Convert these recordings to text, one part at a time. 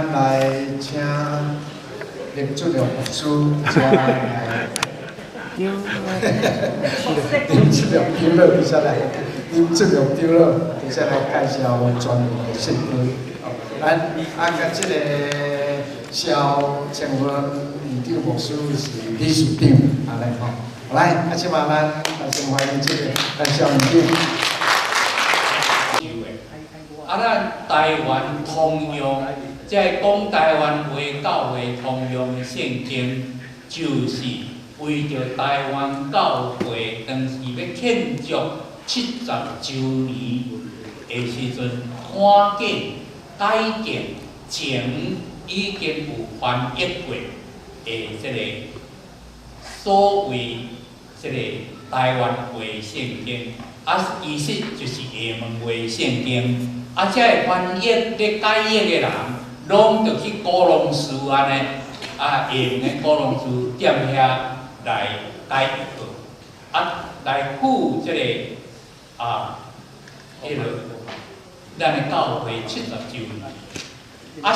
咱来请林俊良牧师来。林俊良丢了，接下来林俊良丢了，接下来介绍专门的圣经。咱甲这个肖请问李长牧师是理事长，来吼。来，即嘛咱先欢迎这个咱肖理长。咱台湾通用，即讲台湾话教会通用的圣经，就是为着台湾教会当时要庆祝70周年的时阵，看见改建前已经有翻译过的即个所谓即个台湾话圣经，意思就是厦门话圣经。这个翻译咧改译的人，拢着去高龙寺安尼，厦门的高龙寺踮遐来改译过，来附即个迄个咱的教会70周年。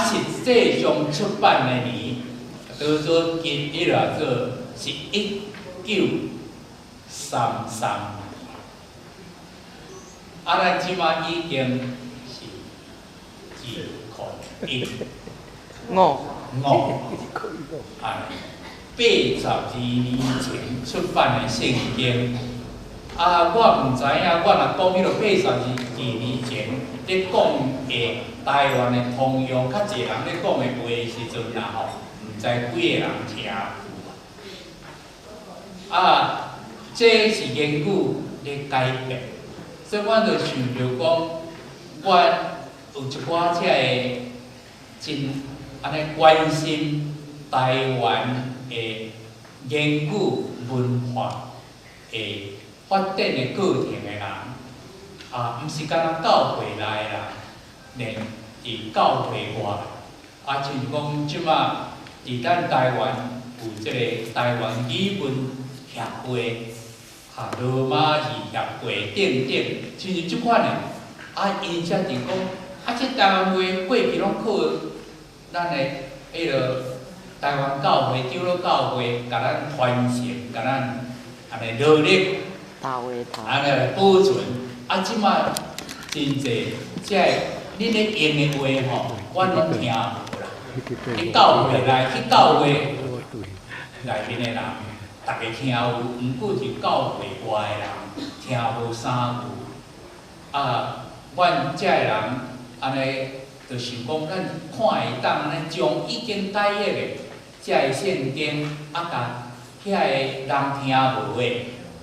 实际上出版的年，叫做是1933。咱即马已经。82年前出版的圣经，我唔知影，我若讲迄个82年前咧讲的台湾的通用，较侪人咧讲的话的时阵啦吼，唔知几个人听。这是研究咧改变，所以我就想着讲，我。有一寡遮个真安尼关心台湾的研究文化的发展的过程的人，毋是干那教会内啦，连伫教会外，亲像讲即马伫咱台湾有即个台湾语文协会、罗马字协会等等，亲像即款的，因则是讲。即台湾话过去拢靠咱的迄个台湾教会、长老教会，甲咱传承，甲咱安尼努力，安尼来保存。即马真侪即个恁咧用的话吼，阮拢听无啦。去教会内，去教会内面的人，逐个听有，毋过是教会外的人听无啥有。阮遮个人。安尼，就想讲，咱看会当安尼将已经改译的遮个圣经，甲遐个人听无的，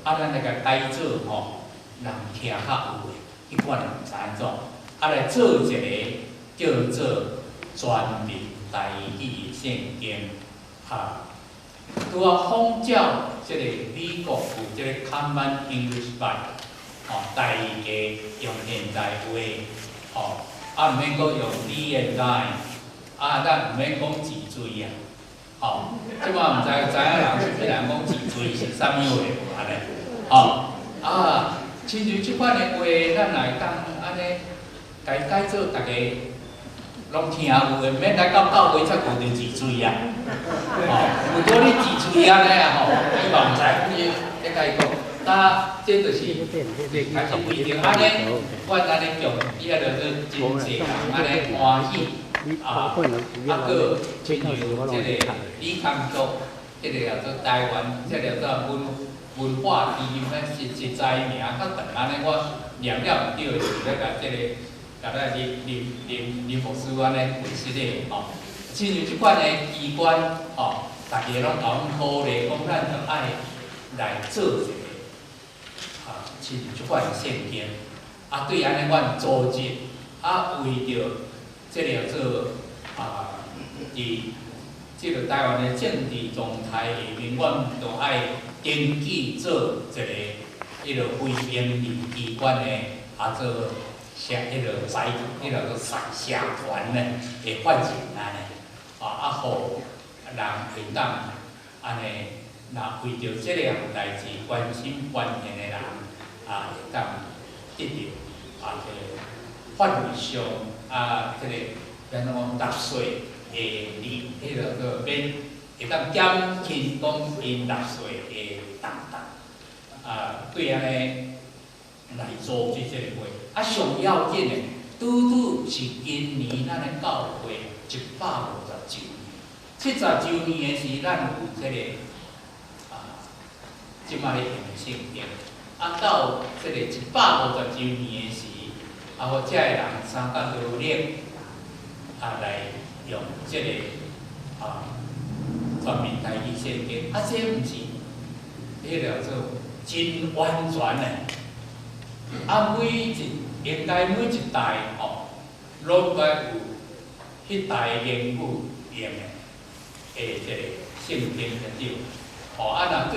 咱来甲改做吼，人听较有的，迄款毋知安怎，来做一个叫做全面台语的圣经，拄仿照即个美国有即个 Common English Bible， 台语嘅用现代话，毋免讲用字的来，咱毋免讲字水即摆毋知影人是别人讲字水是啥物话安尼，亲像即款的话，咱来当安尼改做大家拢听有的，免来到教会才学着字水如果你字水安尼伊嘛毋知，你甲伊讲。这就是开始规定安尼，阮安尼用，伊个就是真济人安尼欢喜，个亲像即个李康竹，即个叫做台湾，即个叫做文化基金咧实在名，较长安尼我念了毋对，是要甲即个甲咱林牧师安尼分析的亲像即款的机关大家拢甲阮鼓励，讲咱着爱来做一个。亲像即款的圣经，对安尼阮组织，为着即个做伫即个台湾的政治状态下面，阮着爱登记做一个迄个非营利机关的做迄个迄个做社团呢的发展安尼，互人会当安尼，若为着即个项代志关心关心的人。会当得到这个法律上即个咱讲纳税迄个做免会当减轻讲因纳税的担当，对安尼来做即个话，上要紧的，拄是今年咱的教会150周年，70周年的是咱有即个即摆咧用的圣经，到即个150周年的时，我遮个人三甲努力来用即个全面台语圣经，这毋是迄个做真完全的，应该每一代拢该有迄代言语用的即个圣经才对。若对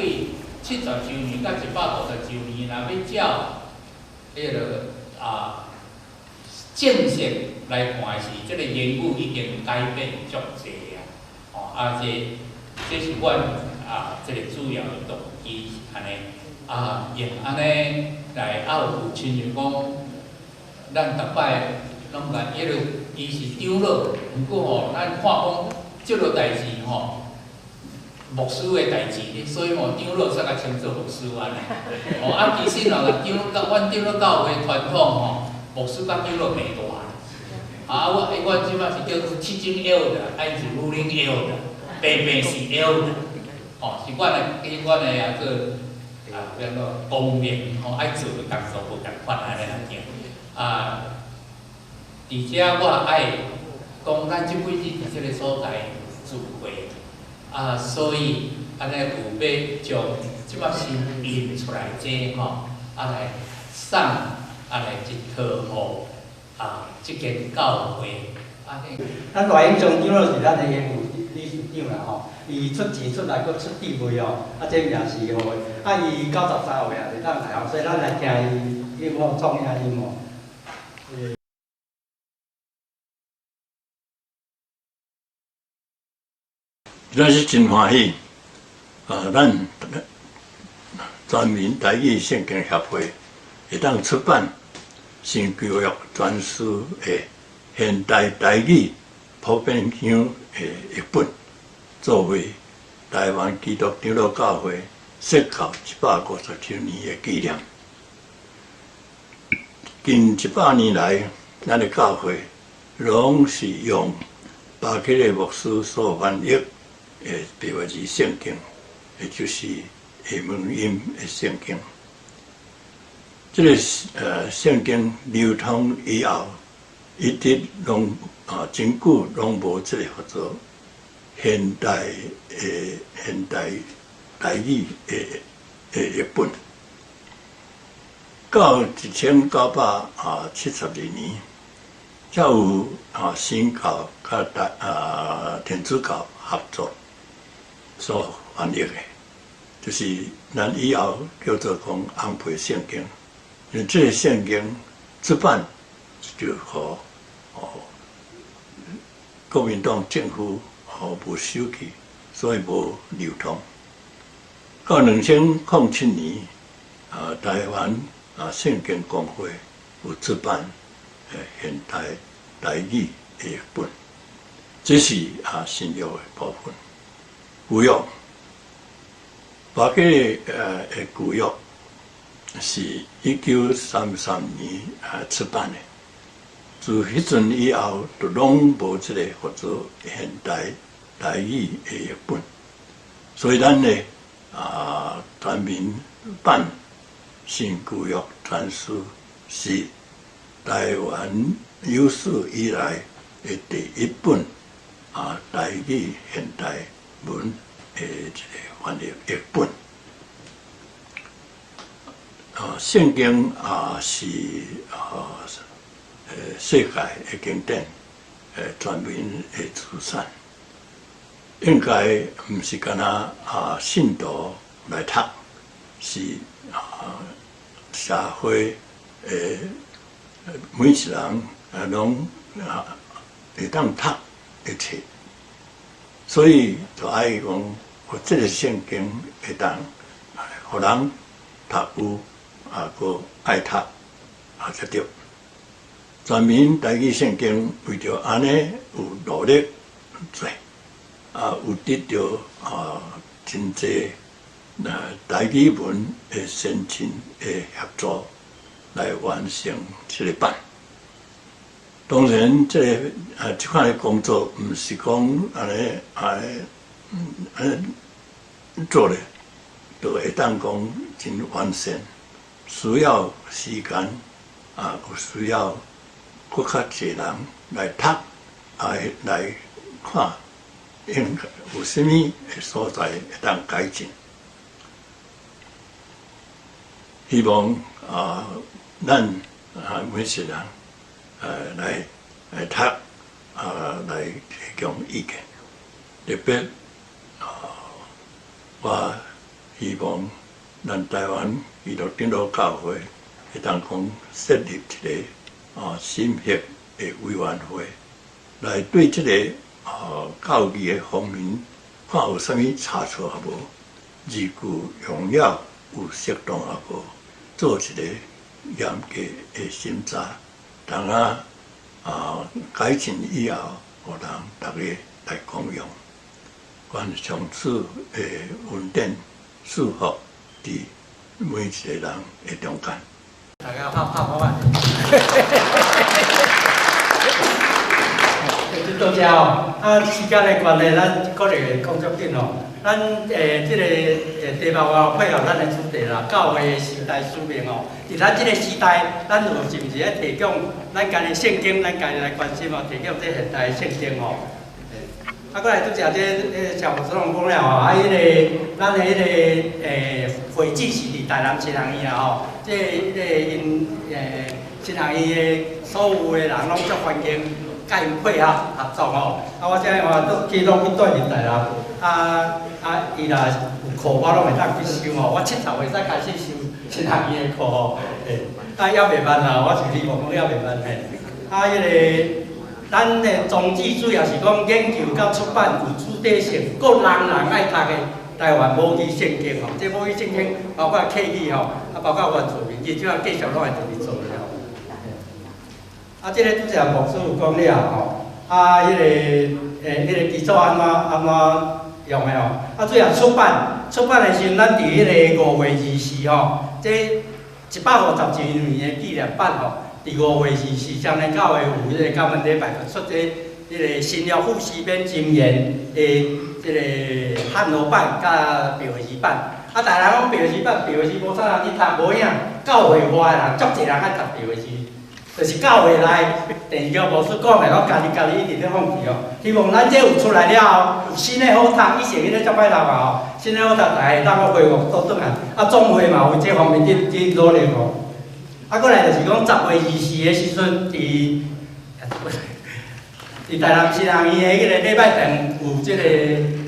70周年甲150周年，若要照迄个正式来看是，即个言语已经改变足济啊！这是阮即个主要的动机安尼用安尼来有亲像讲，咱逐摆拢甲迄个伊是长老，毋过咱看讲即落代志牧师的代志，所以长老才甲称做牧师安尼。其实阮长老教会传统牧师甲长老袂大。阮即摆是叫做七经 L 的，是ruling L 的，白是 L 的，是阮的做叫做公明，爱做的工作无共款安尼来行。而且我爱讲，咱即几日伫即个所在聚会，所以安尼有要将即摆新印出来这来送来一套互即间教会。咱大英上长老是咱的业务理事长啦伊出钱出来，佫出地位这也是好的。伊93岁会当来所以咱来听伊创啥音乐。咱是真欢喜，咱全民台语圣经协会会当出版新教育专书的现代台语普遍腔的译本，作为台湾基督长老教会设教150周年的纪念。近100年来，咱的教会拢是用巴克利牧师所翻译白话字圣经，也就是下门音的圣经。这个圣经流通以后，一直拢真久拢无这个叫做现代台语的译本。到1972年，才有新教甲天主教合作所翻译的，就是咱以后叫做讲红皮圣经。因为这个圣经出版就互国民党政府无收去，所以无流通。到2007年，台湾圣经公会有出版现代台语的译本，这是新约的部分。旧约，巴基的旧约是1933年出版的，自迄阵以后，就拢无即个叫做现代台语的译本，所以咱呢全民版新旧约全书是台湾有史以来的第一本台语现代文的一个翻译译本。圣经是世界的经典，全民的资产，应该毋是干那信徒来读，是社会每一人拢会当读会册，所以就爱讲，我这个圣经会当互人读有。佫爱读才对。全民台语圣经为着安尼有努力做，有得到真济台语文的先进的协助来完成这个版。当然，这款的工作唔是讲安尼做咧，就会当讲真完善，需要时间有需要搁较侪人来读，来看，应有啥物所在会当改进。希望咱每一人来读来提供意见，特别我希望咱台湾娱乐长老教会会当讲设立一个审核的委员会，来对这个教育的方面看有啥物差错也无，字句用了有适当也无，做一个严格的审查，等改进以后，互人大家来共用。愿上主的恩典祝福伫每一个人的中间。大家拍板。多谢时间的关系，咱个人工作紧咱这个题目配合咱的主题啦，教会的时代使命伫咱这个时代，咱是毋是咧提供咱家己圣经，咱家己来关心提供这现代的圣经过来拄则这小牧师拢讲了迄个咱的会址是伫台南新行医啦这因新行医的所有的人拢足欢迎。甲因配合作我这都记录去带入台南，伊若有课我拢会当去修我7头会使开始修新行医的课还袂慢啦，我是希望讲还袂慢迄个咱的宗旨主要是讲研究甲出版有主体性，各人爱读的台湾母语圣经这母语圣经包括客语包括原住民语，主要继续拢会直直做了。这个拄则牧师有讲了迄个基础安怎用的最后出版的时候，咱伫迄个5月24这152年的纪念版伫5月24上年教会有迄个感恩礼拜出迄个新约副诗篇箴言的这个汉罗版甲标字版。大人讲标字版无啥人去读，无影教会外的人足侪人爱读标字。就是教会内第二个牧师讲的，我家己一直咧放弃希望咱这有出来了后，有新的好读，以前迄个足歹读新的好读，大家当恢复倒转来。总会嘛有这方面伫努力过来就是讲10月24的时阵，伫台南新行医的迄个礼拜堂有这个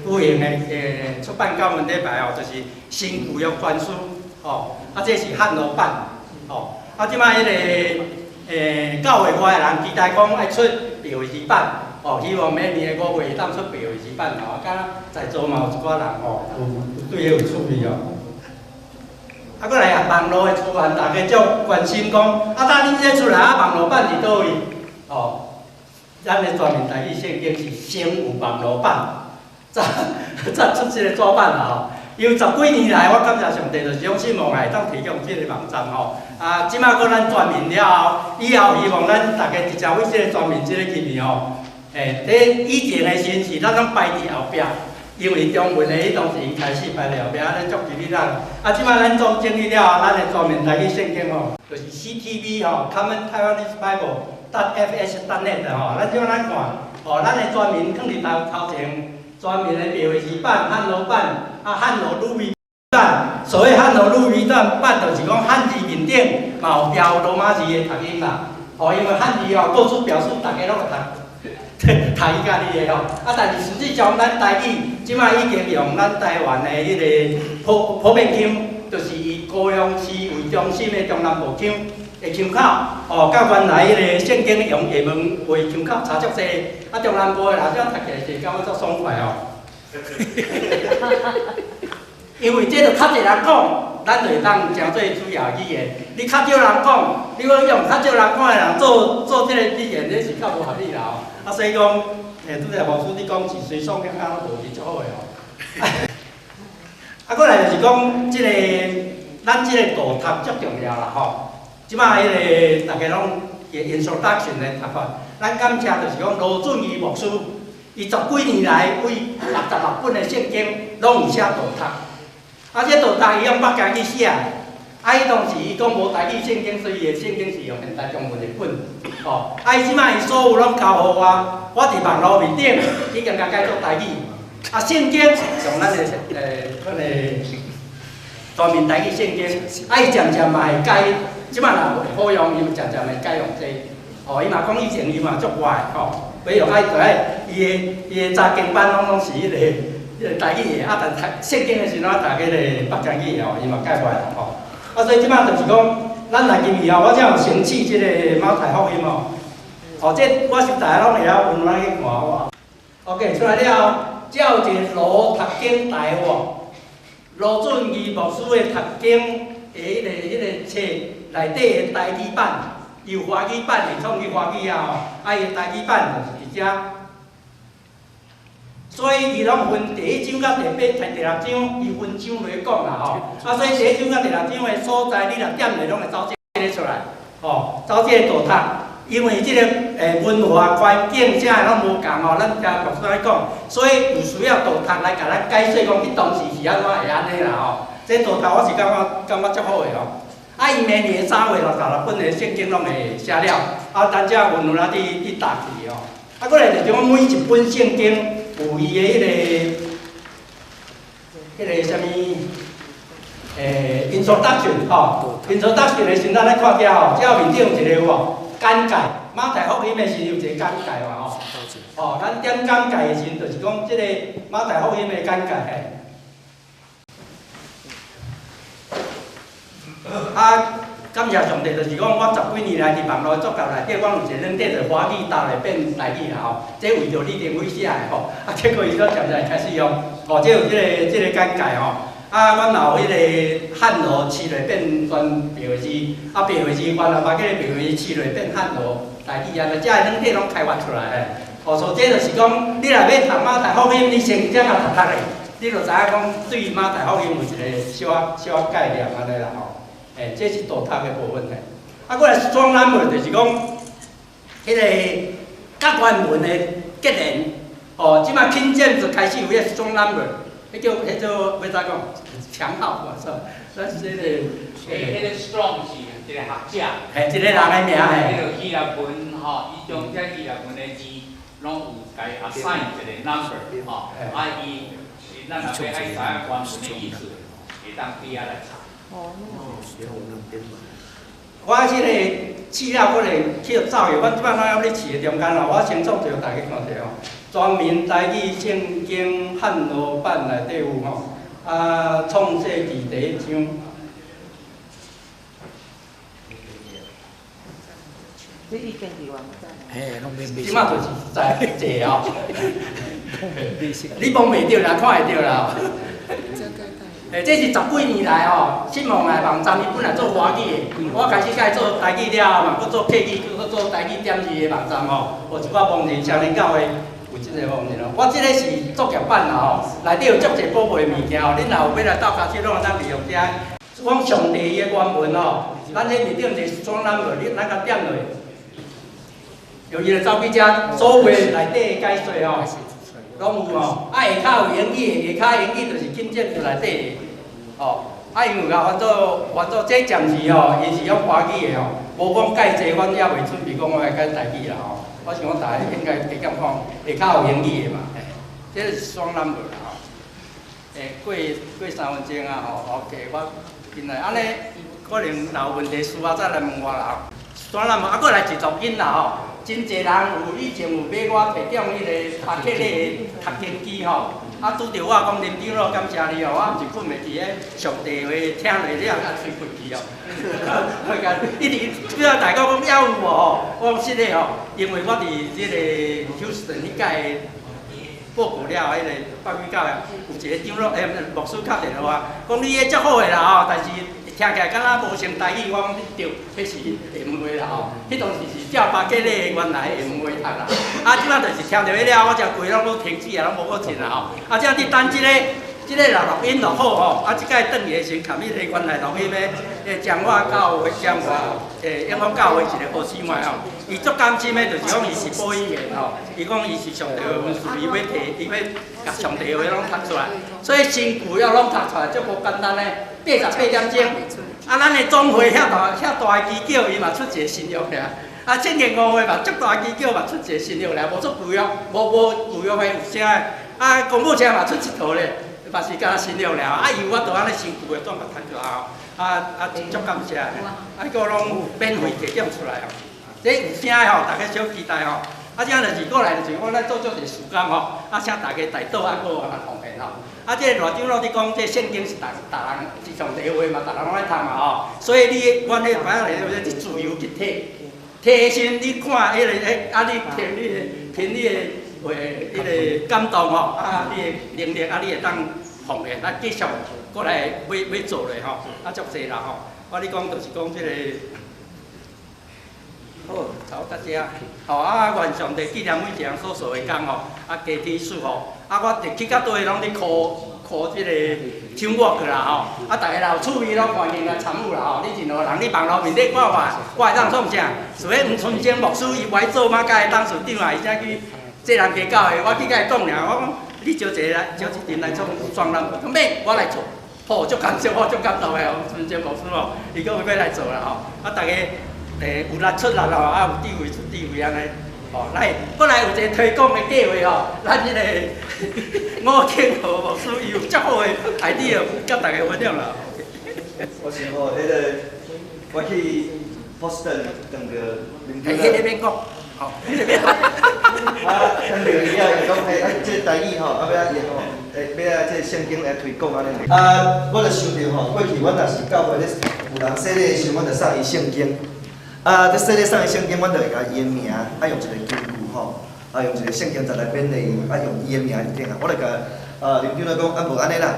有闲的出版教文礼拜就是新旧约专书这是汉罗版即摆迄个。教会外的人期待讲爱出标字版希望明年的5月当出标字版敢在座嘛有一寡人有对迄有趣味过来网络的出版，大家足关心讲当你这出来网络版伫倒位咱的全面台语圣经是先有网络版，才出这个纸版因为10几年来，我感谢上帝，就是用希望会当提供这个网站即摆搁咱全面了后，以后希望咱大家直接为这个全面这个入面以前的时是咱拢排伫后壁，因为中文的迄当时因开始排伫后壁，咱足注意咱。即摆咱总整理了后，咱的全面台语圣经就是 CTV Common Taiwanese Bible.fs.net 咱即摆咱看咱的全面放伫头前。专门的标字版、汉罗版、汉罗鲁语版。所谓汉罗鲁语版，就是讲汉字面顶嘛有标罗马字的读音啦。因为汉字各处表示大家拢会读台语家己的但是实际上咱台语即摆已经用咱台湾的迄个普遍腔，就是以高雄市为中心的中南部腔的腔口甲原来迄个圣经用厦门话腔口差足济。中南部的人这样读起来是感觉足爽快因为这就较侪人讲，咱就会当成做主要语言。你较少人讲，你要用较少人讲的人做这个语言，这是较无合理啦所以讲，拄则牧师你讲是随爽个啊，无是足好个吼。啊，过来就是讲即个咱即个道读足重要啦吼。即摆迄个大家拢个 introduction 的读法，咱感谢就是讲罗俊义牧师，伊10几年来为66本的圣经拢有写道读，啊，这道读伊用北家去写。啊，伊当时伊讲无台语圣经，所以伊的圣经是用现代中文的本，吼。啊，伊即摆伊所有拢交互我伫网络面顶已经甲改做台语。啊，圣经用咱的咱的全面台语圣经，啊，伊渐渐嘛会改，即摆若好用，伊渐渐会改用这。哦，伊嘛讲以前伊嘛足坏，吼，所以爱就爱伊的查经班拢是迄个台语的，啊，但圣经的时阵，大家个北京语哦，伊嘛改坏啦，吼。啊，所以即摆就是讲，咱来今以后，我才有升起即个马太福音哦。哦，这我是大家拢会晓温来去看我。OK， 出来了，才有一个罗读经台话，罗俊义牧师的读经的迄个册内底的台语版，有华语版的创去华语啊吼，啊伊的台语版就是伫遮。所以伊拢分第1章到第6章，伊分章来讲啦吼。啊，所以第1章到第6章的所在，你若点咧，拢会找这个出来，吼，找这个道读。因为即个文化环境啥拢无共吼，咱家牧师来讲，所以有需要道读来甲咱解释讲，你当时是安怎会安尼啦吼。这道读我是感觉足好个吼。啊，伊明年3月66本的圣经拢会写了，啊，咱遮文啦伫答去吼。啊，过来就是讲每一本圣经。有伊的迄个啥物introduction 吼 ，introduction 的时阵咱来看遮吼，遮面顶有一个吼简介，马太福音的时有一个简介嘛吼，哦，咱点简介的时阵就是讲即个马太福音的简介嘿。啊，感谢上帝，就是讲我10几年来伫网络作教内底，我有一个软体就华语搭来变台语啦吼，这为着你定位写的吼，啊结果伊说渐渐开始用，哦，这有即个简介吼，啊，阮也有迄个汉罗试来变全白话字，啊白话字原来把迄个白话字试来变汉罗台语啊，遮个软体拢开发出来的，哦，所以这就是讲，你若要读马太福音，你先遮甲读读咧，你就知影讲对马太福音有一个小概念安尼啦吼。这是道读的部分嘞。啊，过来双南文就是讲，迄个甲原文的结连，哦，即摆拼接就开始有迄个双南文，迄叫要怎讲？强号嘛，是吧？咱是迄个，迄个 Strong 是一个学者，一个人的名嘿。迄个希腊文吼，伊将这希腊文的字拢有家 assign 一个 number 吼，啊伊咱若要爱知影原文的意思，会当底下来查。我即个饲了，我来去走去，我即摆拢还咧饲的中间咯。我先做一个大家看者吼，全面台语圣经汉罗版内底有吼，啊，创世纪第1章。你已经是网站。嘿，拢免即摆就是在坐哦。你摸袂着啦，看会着啦。这是10几年来吼，新网的网站，伊本来做华语的，我开始甲伊做台语了嘛，佮做客语，佮做台语点字的网站吼，有一寡网站少年教会有即个网站咯。我即个是作业版啦吼，内底有足侪宝贝物件吼，恁若有要来斗教室，拢会当利用遮。讲上帝伊的原文吼，咱迄面顶一个双栏落，你咱甲点落，由伊来走去遮，所有内底的解说吼。拢有吼，啊下骹有英语，下骹英语就是紧接着内底吼，啊因为甲翻做这暂时吼，伊是用华语的吼，无讲介济，阮也袂准备讲我来改台语啦吼。我想讲大家应该会讲下骹有英语的嘛，这是双 number 啦吼。过3分钟啊吼 ，OK， 我进来安尼，可能若有问题需要再来问我啦吼。双 number 啊，过来一录音啦吼。真侪人有以前有买我提供迄个拍克的读经机吼，啊拄着我讲林长老感谢你哦，我毋是困袂记咧，上帝话听落了才吹困去哦。我讲一直不要大家讲要有无吼，我讲是的吼，因为我伫即个休斯顿迄届报告了，迄个法语教有一个长老牧师敲电话，讲你迄足好个啦吼，但是听起来敢若无成台语，我讲你对，迄是厦门话啦吼。迄当时是正八街咧原来厦门话读啦。啊，即摆就是听到迄了，我只规拢都停止啊，拢无好听啦吼。啊，即你等即个录音录好吼，啊，即摆转去先含迄个原来录音的彰化教会、彰化永丰教会一个好姊妹吼，伊足甘心的，就是讲伊是播音员吼，伊讲伊是上帝的文书，伊要甲上帝的话拢读出来，所以身躯要拢读出来，足无简单嘞，88点钟。啊，咱的总会遐大的机构，伊嘛出一个新约俩。啊，正言5会嘛，足大机构嘛出一个新约俩，无足旧约，无旧约的有啥个？啊，公务车嘛出一套咧。嘛是敢新了了，啊，伊有法度安尼身躯的状况谈出来吼，足感谢，伊个拢免费提供出来吼，这有声的吼，大家小期待吼，啊，这样就是过来就是我咱做一个时间吼，啊，请大家带倒啊，搁来奉献吼，啊，这个大长老伫讲，这圣经是逐人是上帝话嘛，逐人拢爱读嘛吼，所以你阮迄反正是自由集体，提升你看迄个啊，你凭你的。为迄个感动吼，啊，你的能力啊，你会当奉献，啊，继续过来要做咧吼，啊，足济啦吼。我咧讲就是讲即个，好，好大家，吼啊，愿上帝纪念每一人所做的工吼，啊，加天赐福。啊，我直去到倒位拢咧考即个唱歌去啦吼，啊，大家有趣味拢欢迎来参与啦吼。你任何人你网络面顶看看，我会当创啥？是迄黄春生牧师伊歪做嘛，甲伊当顺长啊，伊才去。这人家教的，我去甲伊讲尔，我讲你招一个来，招一阵来做双人，讲免我来做，好，足感谢我足感动的哦，春节牧师哦，伊讲要来做啦吼，啊大家有力出力咯，啊有智慧出智慧安尼，哦来，过来有一个推广的计划哦，咱即个吴庆和牧师伊有足好的 idea， 甲大家分享啦。我想吼，迄个我去 Boston 当个领导。迄个免讲。好，啊，咱聊以后就讲，即台语吼，啊要演吼，要即圣经来推广安尼。啊，我就想着吼，过去阮若是教会咧有人洗礼的时候，阮就送伊圣经。啊，伫洗礼送伊圣经，阮就会甲伊的名，啊用一个根据吼，啊用一个圣经再来编内容，啊用伊的名伫顶啊。我就甲林长来讲，啊无安尼啦，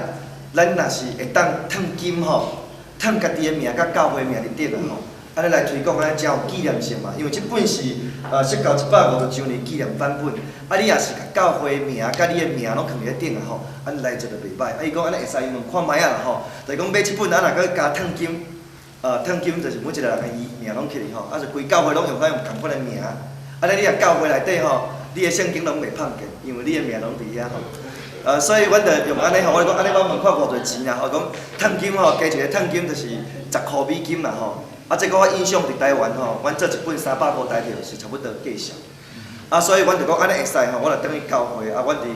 咱若是会当趁金吼，趁家己的名甲教会名伫顶啊吼。安尼来推广，安尼真有纪念性嘛。因为即本是释教150周年纪念版本，啊你也是甲教会名、甲你的名拢放伫顶啊吼，安尼来做就袂歹。啊伊讲安尼会使用看卖啊啦吼，就是讲买即本啊若搁加烫金，烫金就是每一个人的伊名拢起哩吼，啊就规教会拢用共款的名，安尼你若教会内底吼，你的圣经拢袂碰见，因为你的名拢伫遐吼。所以阮就用安尼吼，我讲安尼我问看偌侪钱啦吼，讲烫金吼加一个烫金就是10块美金啦吼。啊，这个我印象伫台湾吼，阮做一本300块台币是差不多价钱。啊，所以阮就讲安尼会使吼，我就等于教会啊，阮伫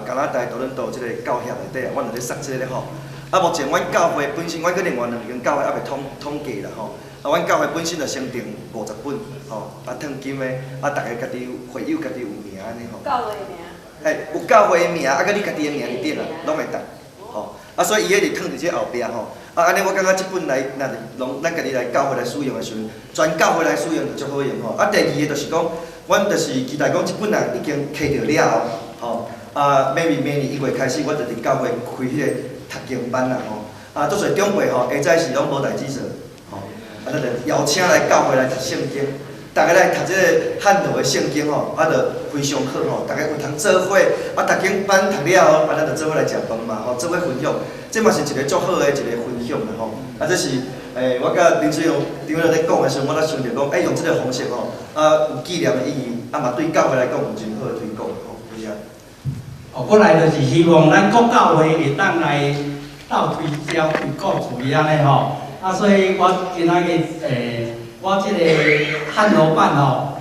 加拿大多伦多即个教协内底啊，阮就咧送即个咧吼。啊，目前阮教会本身，阮搁另外2间教会还袂统计啦吼。啊，阮教会本身就先订50本吼，啊，烫金的，啊，逐个家己会友家己有名安尼吼。教会名。有教会的名，啊，甲你家己的名伫顶啊，拢会当吼。啊，所以伊迄是藏伫这后壁吼。啊，安尼我感觉即本来，若是拢咱家己来教会来使用的时阵，全教会来使用就足好用吼。啊，第二个就是讲，阮就是期待讲即本啊已经摕到了后，吼，啊，明年1月开始，我就伫教会开迄个读经班啦吼。啊，足侪长辈吼，下早是拢无代志做，吼，啊，咱就邀请来教会来读圣经，大家来读即个汉道的圣经吼，啊，就非常好吼，大家有通做伙，啊，读经班读了后，啊，咱就做伙来食饭嘛，吼，做伙分享。这嘛是一个足好的一个分享啦吼，啊，这是我甲林水勇长老咧讲的时候，我咧想着讲，用这个方式吼，啊，有纪念的意义，啊嘛对教会来讲有真好的推广吼，是啊。哦，我来就是希望咱国教会会当来斗推销推广主义安尼吼，啊，所以我今仔日我即个汉罗版吼，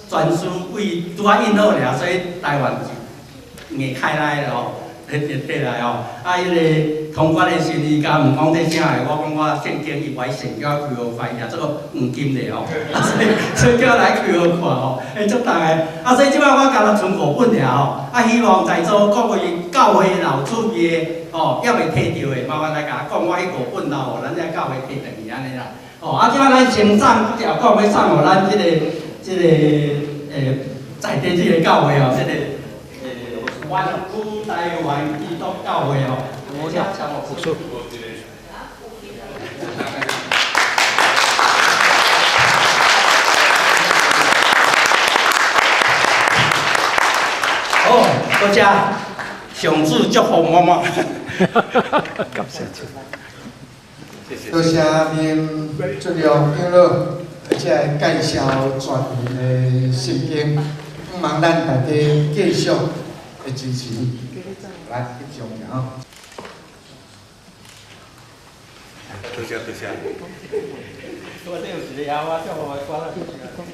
专属为拄啊印好尔，所以台湾硬开来了吼。摕来哦，啊，迄个通关的时伊甲问讲这啥个，我讲我圣经伊歪线叫开学翻译，这个黄金的哦，所以叫来开学看哦，足大个，啊，所以即摆我甲他存5本尔吼，啊，希望在座各位教会老主义哦，还未摕到的，麻烦来甲我讲，我迄5本啦吼，咱遮教会摕等去安尼啦，哦，啊，即摆咱先送，条讲要送互咱即个在地即个教会哦，即个湾区台湾基督教会哦，我请我补充。多谢上主祝福妈妈。多谢您尽量娱乐，而且介绍全面的圣经，希望咱大家继续的支持。来，翕相啊！多谢。我这有一个娃娃叫我关了。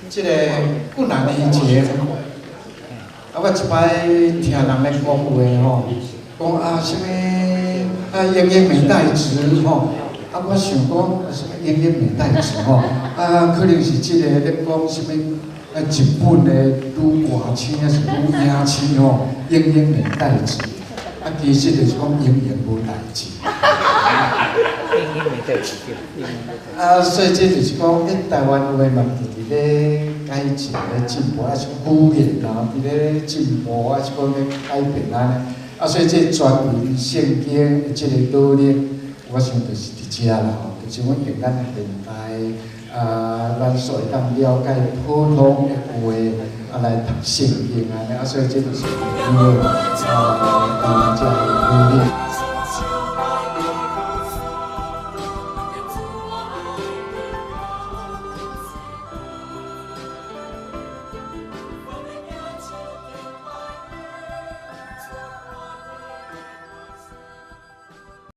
这个不难理解。我一摆听人咧讲话吼，讲啊什么啊英英美代词吼，啊我想讲什么英英美代词吼，啊可能是这个咧讲什么日本的女歌星还是女影星吼，英英美代词，啊其实就是讲英英无代志。啊，所以这就是讲，台湾有诶嘛，伫咧改进咧进步，还是语言啊，伫咧进步，还是讲咧改变安尼。啊，所以这全民圣经的这个努力，我想就是伫遮啦吼，就是阮用咱现代咱所会当了解普通的话来读圣经安尼，啊，所以这就是这个努力。